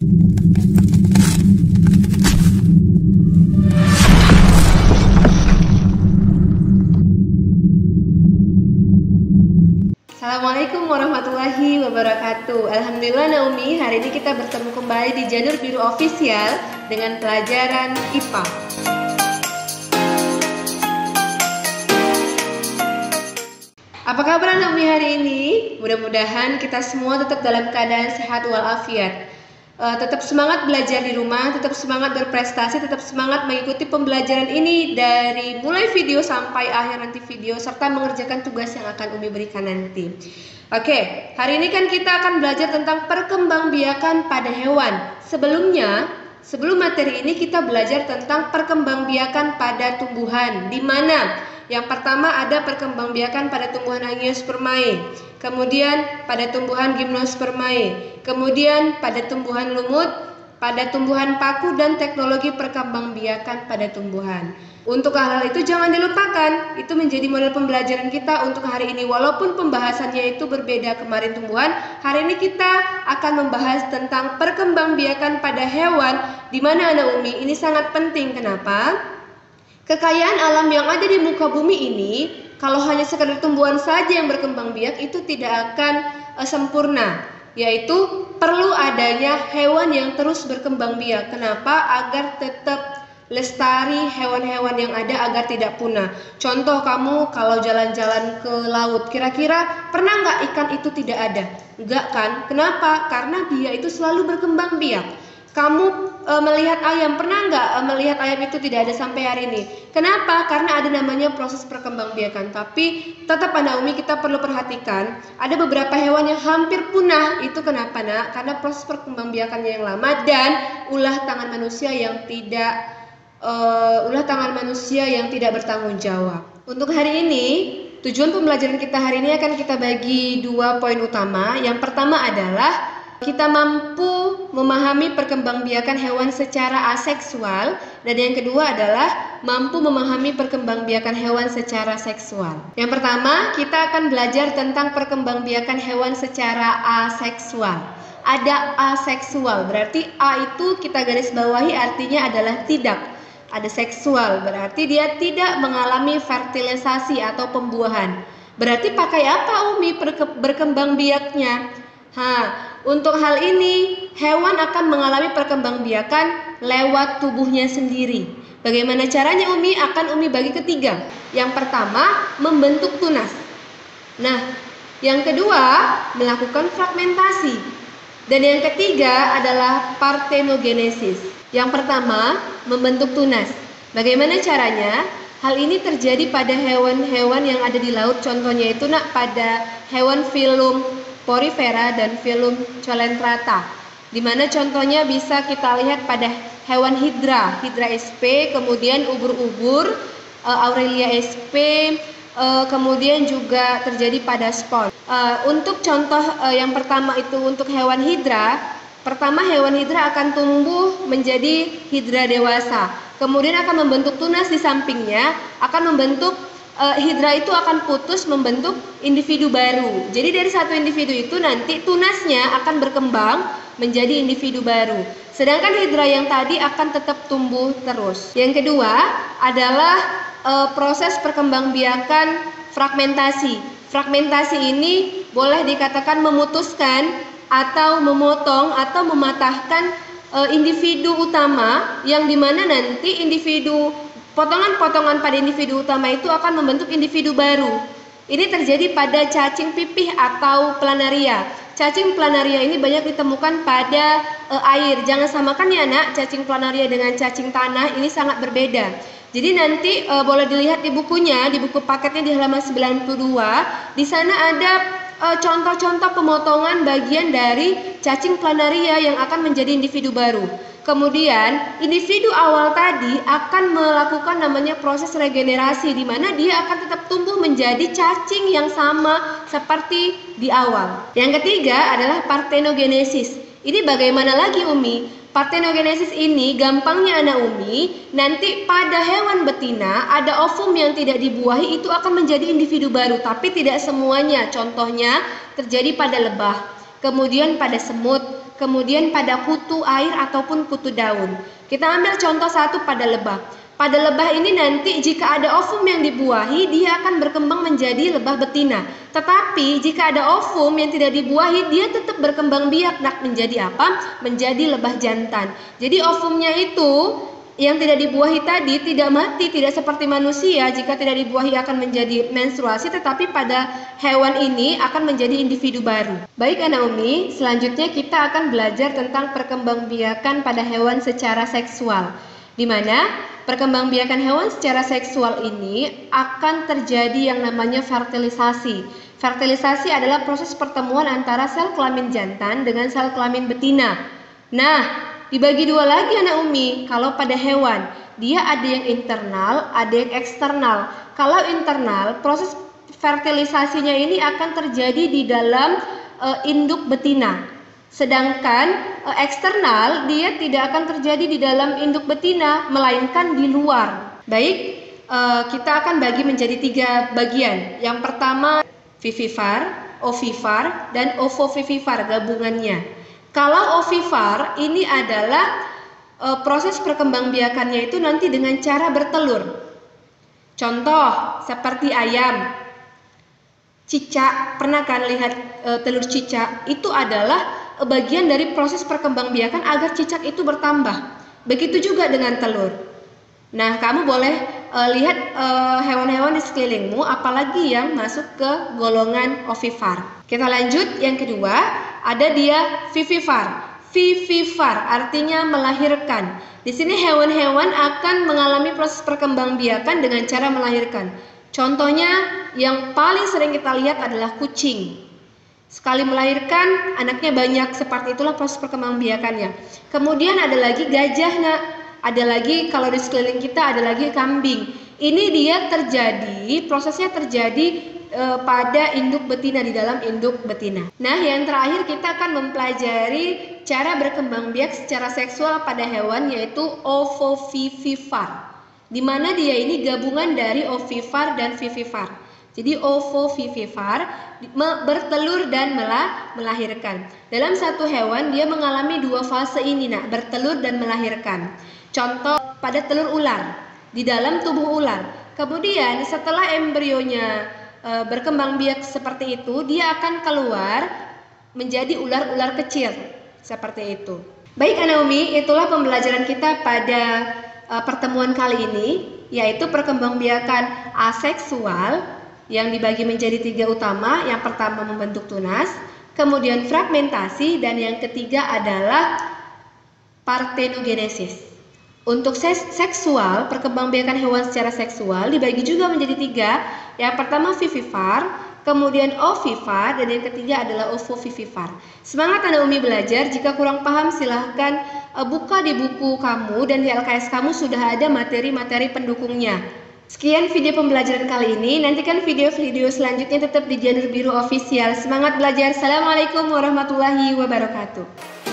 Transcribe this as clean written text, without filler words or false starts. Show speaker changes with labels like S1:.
S1: Assalamualaikum warahmatullahi wabarakatuh. Alhamdulillah Naomi, hari ini kita bertemu kembali di Janur Biru Official dengan pelajaran IPA. Apa kabar Naomi hari ini? Mudah-mudahan kita semua tetap dalam keadaan sehat walafiat. Tetap semangat belajar di rumah, tetap semangat berprestasi, tetap semangat mengikuti pembelajaran ini dari mulai video sampai akhir nanti video, serta mengerjakan tugas yang akan Umi berikan nanti. Oke, hari ini kan kita akan belajar tentang perkembangbiakan pada hewan. Sebelum materi ini kita belajar tentang perkembangbiakan pada tumbuhan, di mana yang pertama ada perkembangbiakan pada tumbuhan Angiospermae, kemudian pada tumbuhan Gymnospermae, kemudian pada tumbuhan lumut, pada tumbuhan paku, dan teknologi perkembangbiakan pada tumbuhan. Untuk hal-hal itu jangan dilupakan, itu menjadi model pembelajaran kita untuk hari ini. Walaupun pembahasannya itu berbeda kemarin tumbuhan, hari ini kita akan membahas tentang perkembangbiakan pada hewan, di mana anak Umi ini sangat penting. Kenapa? Kekayaan alam yang ada di muka bumi ini, kalau hanya sekadar tumbuhan saja yang berkembang biak, itu tidak akan sempurna. Yaitu perlu adanya hewan yang terus berkembang biak. Kenapa? Agar tetap lestari hewan-hewan yang ada agar tidak punah. Contoh, kamu kalau jalan-jalan ke laut, kira-kira pernah nggak ikan itu tidak ada? Enggak kan? Kenapa? Karena dia itu selalu berkembang biak. Kamu melihat ayam, pernah nggak melihat ayam itu tidak ada sampai hari ini? Kenapa? Karena ada namanya proses perkembangbiakan. Tapi tetap anak Umi kita perlu perhatikan, ada beberapa hewan yang hampir punah. Itu kenapa nak? Karena proses perkembangbiakannya yang lama dan ulah tangan manusia yang tidak bertanggung jawab. Untuk hari ini, tujuan pembelajaran kita hari ini akan kita bagi dua poin utama. Yang pertama adalah kita mampu memahami perkembangbiakan hewan secara aseksual, dan yang kedua adalah mampu memahami perkembangbiakan hewan secara seksual. Yang pertama, kita akan belajar tentang perkembangbiakan hewan secara aseksual. Ada aseksual, berarti A itu kita garis bawahi artinya adalah tidak. Ada seksual, berarti dia tidak mengalami fertilisasi atau pembuahan. Berarti pakai apa Umi berkembang biaknya? Untuk hal ini, hewan akan mengalami perkembangbiakan lewat tubuhnya sendiri. Bagaimana caranya Umi? Akan Umi bagi ketiga. Yang pertama, membentuk tunas. Nah, yang kedua, melakukan fragmentasi. Dan yang ketiga adalah partenogenesis. Yang pertama, membentuk tunas. Bagaimana caranya? Hal ini terjadi pada hewan-hewan yang ada di laut. Contohnya itu pada hewan filum Porifera dan filum Colentrata, dimana contohnya bisa kita lihat pada hewan Hydra sp, kemudian ubur-ubur Aurelia sp, kemudian juga terjadi pada spons. Untuk contoh yang pertama itu untuk hewan Hydra, pertama hewan Hydra akan tumbuh menjadi Hydra dewasa, kemudian akan membentuk tunas di sampingnya, akan membentuk Hydra itu akan putus membentuk individu baru. Jadi dari satu individu itu nanti tunasnya akan berkembang menjadi individu baru. Sedangkan Hydra yang tadi akan tetap tumbuh terus. Yang kedua adalah proses perkembangbiakan fragmentasi. Fragmentasi ini boleh dikatakan memutuskan atau memotong atau mematahkan individu utama, yang dimana nanti potongan-potongan pada individu utama itu akan membentuk individu baru. Ini terjadi pada cacing pipih atau planaria. Cacing planaria ini banyak ditemukan pada air. Jangan samakan ya nak, cacing planaria dengan cacing tanah, ini sangat berbeda. Jadi nanti boleh dilihat di bukunya, di buku paketnya di halaman 92. Di sana ada contoh-contoh pemotongan bagian dari cacing planaria yang akan menjadi individu baru. Kemudian individu awal tadi akan melakukan namanya proses regenerasi, di mana dia akan tetap tumbuh menjadi cacing yang sama seperti di awal. Yang ketiga adalah partenogenesis. Ini bagaimana lagi Umi? Partenogenesis ini gampangnya anak Umi, nanti pada hewan betina ada ovum yang tidak dibuahi, itu akan menjadi individu baru, tapi tidak semuanya. Contohnya terjadi pada lebah, kemudian pada semut, kemudian pada kutu air ataupun kutu daun. Kita ambil contoh satu pada lebah. Pada lebah ini nanti jika ada ovum yang dibuahi, dia akan berkembang menjadi lebah betina. Tetapi jika ada ovum yang tidak dibuahi, dia tetap berkembang biak menjadi apa? Menjadi lebah jantan. Jadi ovumnya itu yang tidak dibuahi tadi tidak mati, tidak seperti manusia. Jika tidak dibuahi akan menjadi menstruasi, tetapi pada hewan ini akan menjadi individu baru. Baik Anak Umi, selanjutnya kita akan belajar tentang perkembangbiakan pada hewan secara seksual, di mana perkembangbiakan hewan secara seksual ini akan terjadi yang namanya fertilisasi. Fertilisasi adalah proses pertemuan antara sel kelamin jantan dengan sel kelamin betina. Nah, dibagi dua lagi Anak Umi. Kalau pada hewan, dia ada yang internal, ada yang eksternal. Kalau internal, proses fertilisasinya ini akan terjadi di dalam induk betina. Sedangkan eksternal dia tidak akan terjadi di dalam induk betina, melainkan di luar. Baik, kita akan bagi menjadi 3 bagian. Yang pertama vivivar, ovivar, dan ovovivivar gabungannya. Kalau ovivar ini adalah proses perkembangbiakannya itu nanti dengan cara bertelur. Contoh seperti ayam, cicak, pernah kan lihat telur cicak? Itu adalah bagian dari proses perkembangbiakan agar cicak itu bertambah. Begitu juga dengan telur. Nah, kamu boleh lihat hewan-hewan di sekelilingmu, apalagi yang masuk ke golongan ovivar. Kita lanjut, yang kedua ada dia vivivar. Vivivar artinya melahirkan. Di sini hewan-hewan akan mengalami proses perkembangbiakan dengan cara melahirkan. Contohnya yang paling sering kita lihat adalah kucing. Sekali melahirkan, anaknya banyak, seperti itulah proses perkembangbiakannya. Kemudian ada lagi gajah, Nak. Ada lagi kalau di sekeliling kita ada lagi kambing. Ini dia terjadi, prosesnya terjadi pada induk betina, di dalam induk betina. Nah, yang terakhir kita akan mempelajari cara berkembang biak secara seksual pada hewan, yaitu ovovivivar. Di mana dia ini gabungan dari ovivar dan vivivar. Jadi ovovivivar bertelur dan melahirkan. Dalam satu hewan dia mengalami 2 fase ini, Nak, bertelur dan melahirkan. Contoh pada telur ular di dalam tubuh ular. Kemudian setelah embrionya berkembang biak seperti itu, dia akan keluar menjadi ular-ular kecil seperti itu. Baik Anak Umi, itulah pembelajaran kita pada pertemuan kali ini, yaitu perkembangbiakan aseksual yang dibagi menjadi 3 utama. Yang pertama membentuk tunas, kemudian fragmentasi, dan yang ketiga adalah partenogenesis. Untuk seksual, perkembangbiakan hewan secara seksual dibagi juga menjadi 3. Yang pertama vivivar, kemudian ovivar, dan yang ketiga adalah ovovivivar. Semangat Anak Umi belajar. Jika kurang paham silahkan buka di buku kamu, dan di LKS kamu sudah ada materi-materi pendukungnya. Sekian video pembelajaran kali ini. Nantikan video-video selanjutnya tetap di Janur Biru Official. Semangat belajar. Assalamualaikum warahmatullahi wabarakatuh.